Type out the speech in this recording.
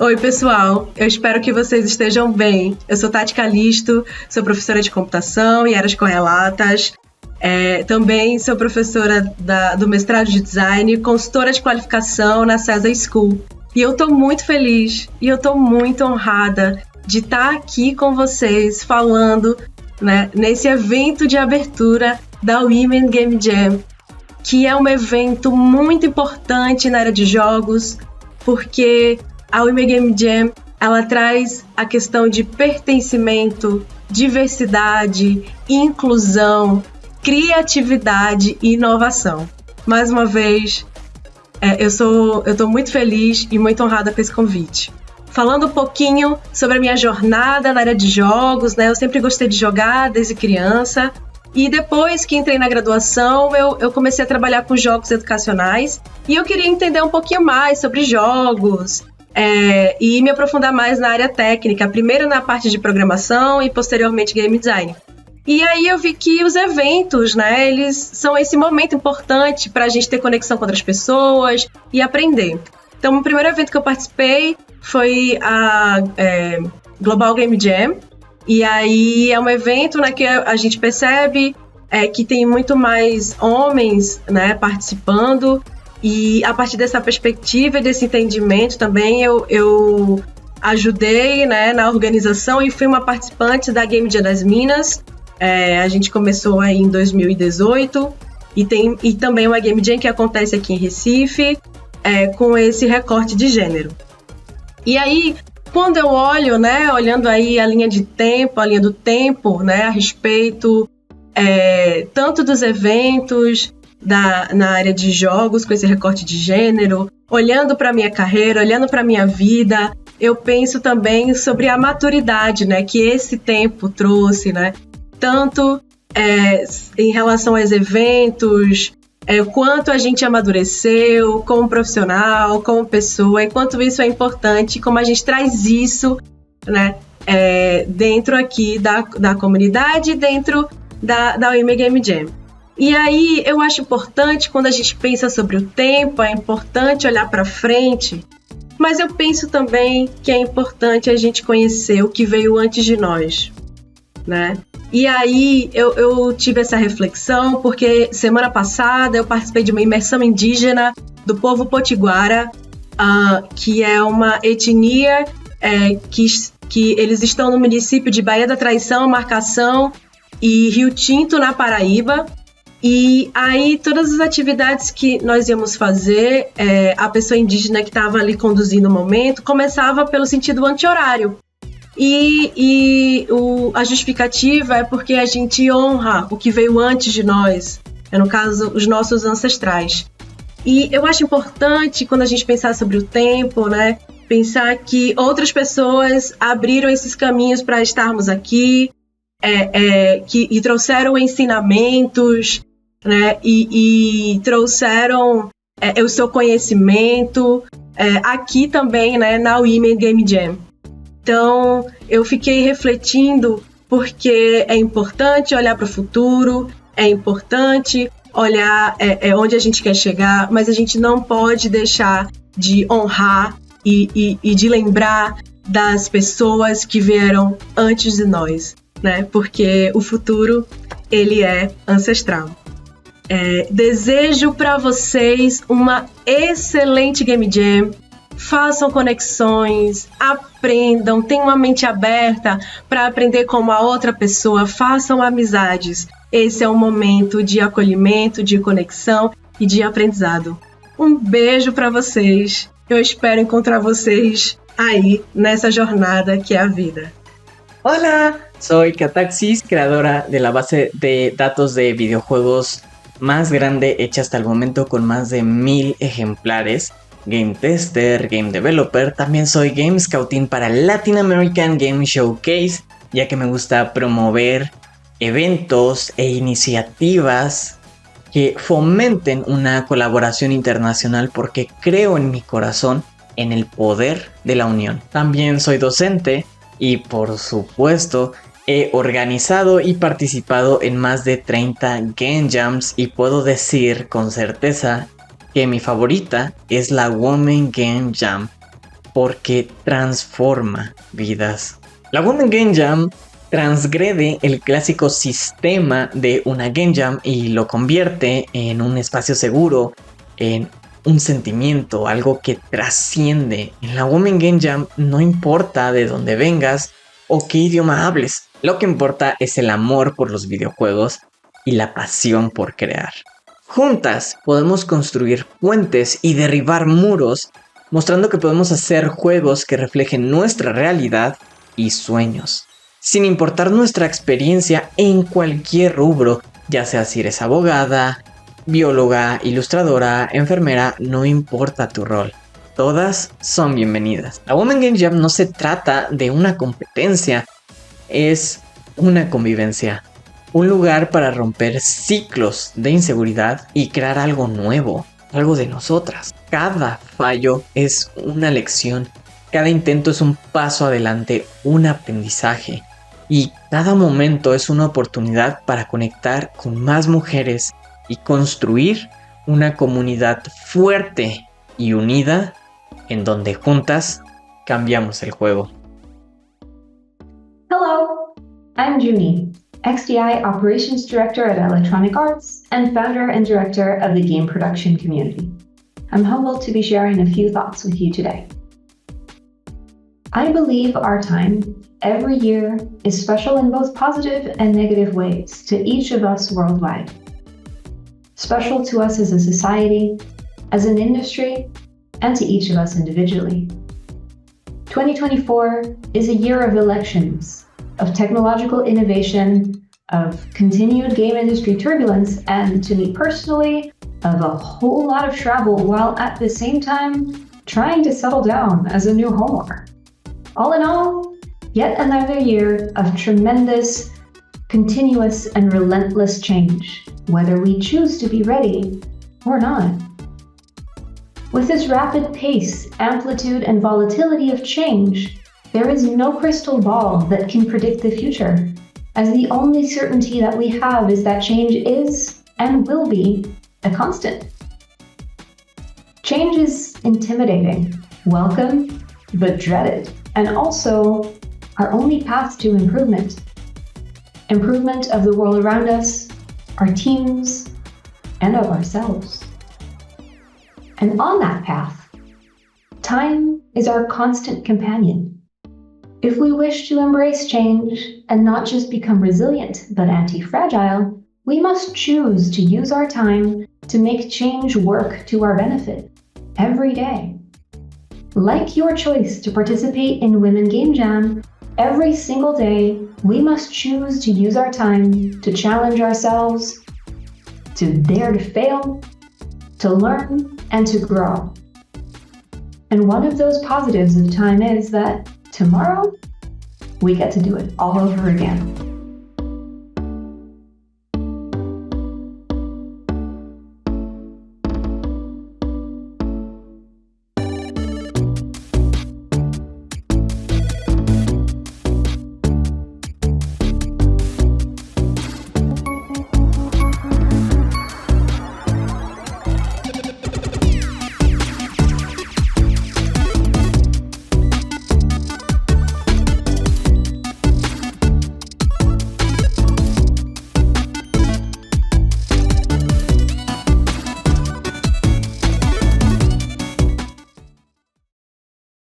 Oi, pessoal. Eu espero que vocês estejam bem. Eu sou Tati Calisto, sou professora de computação e áreas correlatas. Também sou professora do mestrado de design, consultora de qualificação na César School. E eu estou muito feliz e eu estou muito honrada de estar aqui com vocês falando, né, nesse evento de abertura da Women Game Jam, que é um evento muito importante na área de jogos, porque a Women Game Jam, ela traz a questão de pertencimento, diversidade, inclusão, criatividade e inovação. Mais uma vez, eu estou muito feliz e muito honrada com esse convite. Falando um pouquinho sobre a minha jornada na área de jogos, né? Eu sempre gostei de jogar desde criança. E depois que entrei na graduação, eu comecei a trabalhar com jogos educacionais. E eu queria entender um pouquinho mais sobre jogos e me aprofundar mais na área técnica. Primeiro na parte de programação e posteriormente game design. E aí eu vi que os eventos, né, eles são esse momento importante para a gente ter conexão com outras pessoas e aprender. Então, o primeiro evento que eu participei foi a Global Game Jam. E aí é um evento, né, que a gente percebe que tem muito mais homens, né, participando. E a partir dessa perspectiva e desse entendimento também eu ajudei, né, na organização e fui uma participante da Game Jam das Minas. A gente começou aí em 2018 e também uma Game Jam que acontece aqui em Recife com esse recorte de gênero. E aí, quando eu olho, né, olhando aí a linha do tempo, né, a respeito tanto dos eventos na área de jogos com esse recorte de gênero, olhando para a minha carreira, olhando para a minha vida, eu penso também sobre a maturidade, né, que esse tempo trouxe, né, tanto em relação aos eventos, o quanto a gente amadureceu como profissional, como pessoa, e quanto isso é importante, como a gente traz isso, né, dentro aqui da comunidade, dentro da Women Game Jam. E aí eu acho importante, quando a gente pensa sobre o tempo, é importante olhar para frente, mas eu penso também que é importante a gente conhecer o que veio antes de nós, né? E aí eu tive essa reflexão porque semana passada eu participei de uma imersão indígena do povo potiguara, que é uma etnia que eles estão no município de Baía da Traição, Marcação e Rio Tinto, na Paraíba. E aí todas as atividades que nós íamos fazer, a pessoa indígena que estava ali conduzindo o momento começava pelo sentido anti-horário. A justificativa é porque a gente honra o que veio antes de nós, no caso, os nossos ancestrais. E eu acho importante, quando a gente pensar sobre o tempo, né, pensar que outras pessoas abriram esses caminhos para estarmos aqui, e trouxeram ensinamentos, né, e trouxeram o seu conhecimento aqui também, né, na Women Game Jam. Então, eu fiquei refletindo porque é importante olhar para o futuro, é importante olhar onde a gente quer chegar, mas a gente não pode deixar de honrar e de lembrar das pessoas que vieram antes de nós, né? Porque o futuro, ele é ancestral. Desejo para vocês uma excelente Game Jam. Façam conexões, aprendam, tenham uma mente aberta para aprender como a outra pessoa, façam amizades. Esse é um momento de acolhimento, de conexão e de aprendizado. Um beijo para vocês. Eu espero encontrar vocês aí nessa jornada que é a vida. Hola, soy Cataxis, creadora de la base de datos de videojuegos más grande hecha hasta el momento con más de 1000 ejemplares. Game tester, game developer, también soy game scouting para Latin American Game Showcase, ya que me gusta promover eventos e iniciativas que fomenten una colaboración internacional porque creo en mi corazón en el poder de la unión. También soy docente y por supuesto he organizado y participado en más de 30 Game Jams y puedo decir con certeza que mi favorita es la Women Game Jam. porque transforma vidas. La Women Game Jam transgrede el clásico sistema de una Game Jam y lo convierte en un espacio seguro, en un sentimiento, algo que trasciende. En la Women Game Jam no importa de dónde vengas o qué idioma hables, lo que importa es el amor por los videojuegos y la pasión por crear. Juntas podemos construir puentes y derribar muros, mostrando que podemos hacer juegos que reflejen nuestra realidad y sueños, sin importar nuestra experiencia en cualquier rubro, ya sea si eres abogada, bióloga, ilustradora, enfermera, no importa tu rol. Todas son bienvenidas. La Women Game Jam no se trata de una competencia, es una convivencia. Un lugar para romper ciclos de inseguridad y crear algo nuevo, algo de nosotras. Cada fallo es una lección, cada intento es un paso adelante, un aprendizaje. Y cada momento es una oportunidad para conectar con más mujeres y construir una comunidad fuerte y unida en donde juntas cambiamos el juego. Hello, I'm Junie, XDI Operations Director at Electronic Arts and founder and director of the game production community. I'm humbled to be sharing a few thoughts with you today. I believe our time, every year, is special in both positive and negative ways to each of us worldwide. Special to us as a society, as an industry, and to each of us individually. 2024 is a year of elections, of technological innovation, of continued game industry turbulence, and to me personally, of a whole lot of travel while at the same time trying to settle down as a new homeowner. All in all, yet another year of tremendous, continuous, and relentless change, whether we choose to be ready or not. With this rapid pace, amplitude, and volatility of change, there is no crystal ball that can predict the future, as the only certainty that we have is that change is and will be a constant. Change is intimidating, welcome, but dreaded, and also our only path to improvement. Improvement of the world around us, our teams, and of ourselves. And on that path, time is our constant companion. If we wish to embrace change and not just become resilient but anti-fragile, we must choose to use our time to make change work to our benefit every day. Like your choice to participate in Women Game Jam, every single day we must choose to use our time to challenge ourselves, to dare to fail, to learn, and to grow. And one of those positives of time is that tomorrow, we get to do it all over again.